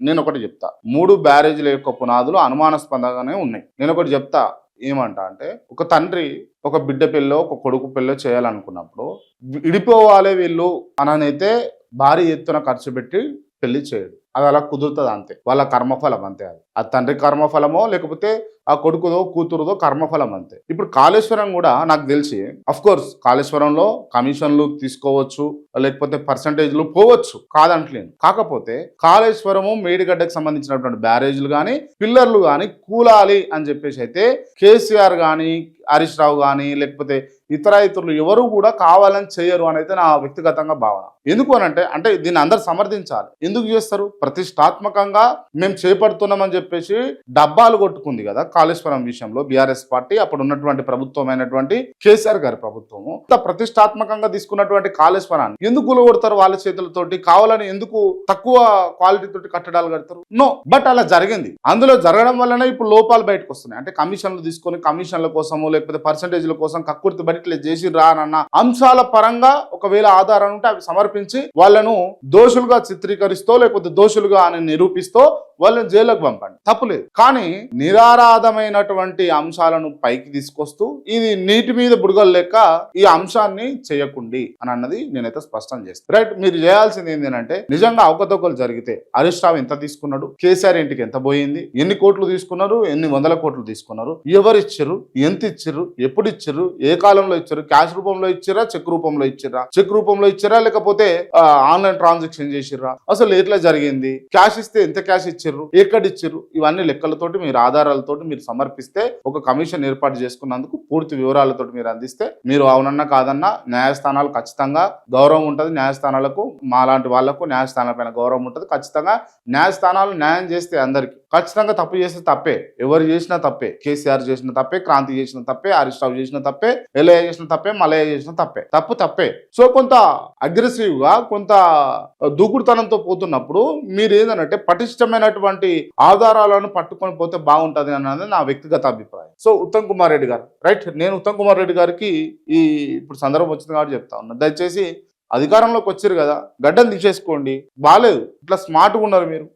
నేను ఒకటి చెప్తా, 3 బ్యారేజీల యొక్క పునాదులు అనుమానాస్పదంగానే ఉన్నాయి. నేను ఒకటి చెప్తా, ఏమంటా అంటే, ఒక తండ్రి ఒక బిడ్డ పెళ్ళో ఒక కొడుకు పెళ్ళో చేయాలనుకున్నప్పుడు విడిపోవాలి వీళ్ళు అననైతే భారీ ఎత్తున ఖర్చు పెట్టి పెళ్లి చేయడు. అది అలా కుదురుతుంది అంతే, వాళ్ళ కర్మఫలం అంతే. అది ఆ తండ్రి కర్మఫలమో లేకపోతే ఆ కొడుకుదో కూతురుదో కర్మఫలం అంతే. ఇప్పుడు కాళేశ్వరం కూడా నాకు తెలిసి, అఫ్ కోర్స్ కాళేశ్వరంలో కమిషన్లు తీసుకోవచ్చు, లేకపోతే పర్సంటేజ్లు పోవచ్చు, కాదంటలేను. కాకపోతే కాళేశ్వరము మేడిగడ్డకు సంబంధించినటువంటి బ్యారేజ్లు కానీ పిల్లర్లు కానీ కూలాలి అని చెప్పేసి అయితే కేసీఆర్ కానీ హరీష్ రావు కానీ లేకపోతే ఇతరులు ఎవరు కూడా కావాలని చేయరు అని అయితే నా వ్యక్తిగతంగా భావన. ఎందుకు అంటే దీన్ని అందరు సమర్థించాలి. ఎందుకు చేస్తారు? ప్రతిష్టాత్మకంగా మేము చేపడుతున్నామని చెప్పేసి డబ్బాలు కొట్టుకుంది కదా కాళేశ్వరం విషయంలో బీఆర్ఎస్ పార్టీ, అప్పుడు ఉన్నటువంటి ప్రభుత్వమైనటువంటి కేసీఆర్ గారి ప్రభుత్వము. ప్రతిష్టాత్మకంగా తీసుకున్నటువంటి కాళేశ్వరాన్ని ఎందుకు కూలగొడతారు? వాళ్ళ చేతులతోటి కావాలని ఎందుకు తక్కువ క్వాలిటీ తోటి కట్టడాలు కడతారు? నో. బట్ అలా జరిగింది. అందులో జరగడం వల్లనే ఇప్పుడు లోపాలు బయటకు వస్తున్నాయి. అంటే కమిషన్లు తీసుకొని కమిషన్ల కోసము లేకపోతే పర్సంటేజ్ల కోసం కక్కుర్తి బట్టి ఇట్లా చేసి రానన్న అంశాల పరంగా ఒకవేళ ఆధారం ఉంటే అవి సమర్పించి వాళ్ళను దోషులుగా చిత్రీకరిస్తూ లేకపోతే దోషులుగా అని నిరూపిస్తూ వాళ్ళని జైలుకు పంపండి, తప్పులేదు. కానీ నిరాధారమైనటువంటి అంశాలను పైకి తీసుకొస్తూ ఇది నీటి మీద బుడగలు లెక్క ఈ అంశాన్ని చేయకుండి అని అన్నది నేనైతే స్పష్టం చేస్తాను. రైట్, మీరు చేయాల్సింది ఏంటంటే, నిజంగా అవకతవకలు జరిగితే హరీష్ రావు ఎంత తీసుకున్నాడు, కేసీఆర్ ఇంటికి ఎంత పోయింది, ఎన్ని కోట్లు తీసుకున్నారు, ఎన్ని వందల కోట్లు తీసుకున్నారు, ఎవరు ఇచ్చారు, ఎంత ఇచ్చారు, ఎప్పుడు ఇచ్చారు, ఏ కాలంలో ఇచ్చారు, క్యాష్ రూపంలో ఇచ్చిరా, చెక్ రూపంలో ఇచ్చిరా, చెక్ రూపంలో ఇచ్చిరా లేకపోతే ఆన్లైన్ ట్రాన్సాక్షన్ చేసిర్రా, అసలు ఎట్లా జరిగింది, క్యాష్ ఇస్తే ఎంత క్యాష్ ఇచ్చారు, ఎక్కడిచ్చారు, ఇవన్నీ లెక్కలతోటి మీరు ఆధారాలతోటి మీరు సమర్పిస్తే ఒక కమిషన్ ఏర్పాటు చేసుకున్నందుకు పూర్తి వివరాలతో మీరు అందిస్తే, మీరు అవునన్నా కాదన్నా న్యాయస్థానాలు ఖచ్చితంగా గౌరవం ఉంటుంది. న్యాయస్థానాలకు మాలాంటి వాళ్లకు న్యాయస్థానాల పైన గౌరవం ఉంటుంది. ఖచ్చితంగా న్యాయస్థానాలు న్యాయం చేస్తే అందరికీ, ఖచ్చితంగా తప్పు చేస్తే తప్పే, ఎవరు చేసినా తప్పే, కేసీఆర్ చేసిన తప్పే, క్రాంతి చేసిన తప్పే, హరీష్ రావు చేసిన తప్పే, ఎల్ఐ చేసిన తప్పే, మలయ్య చేసిన తప్పే, తప్పే. సో కొంత అగ్రెసివ్ గా కొంత దూకుడుతనంతో పోతున్నప్పుడు మీరు ఏంటంటే పటిష్టమైనటువంటి ఆధారాలను పట్టుకొని పోతే బాగుంటది అన్నది నా వ్యక్తిగత అభిప్రాయం. సో ఉత్తమ్ కుమార్ రెడ్డి గారు, రైట్, నేను ఉత్తమ్ కుమార్ రెడ్డి గారికి ఇప్పుడు సందర్భం వచ్చింది కాబట్టి చెప్తా ఉన్నా, దయచేసి అధికారంలోకి వచ్చారు కదా, గడ్డను తీసేసుకోండి. బాలేదు, ఇట్లా స్మార్ట్గా ఉన్నారు మీరు,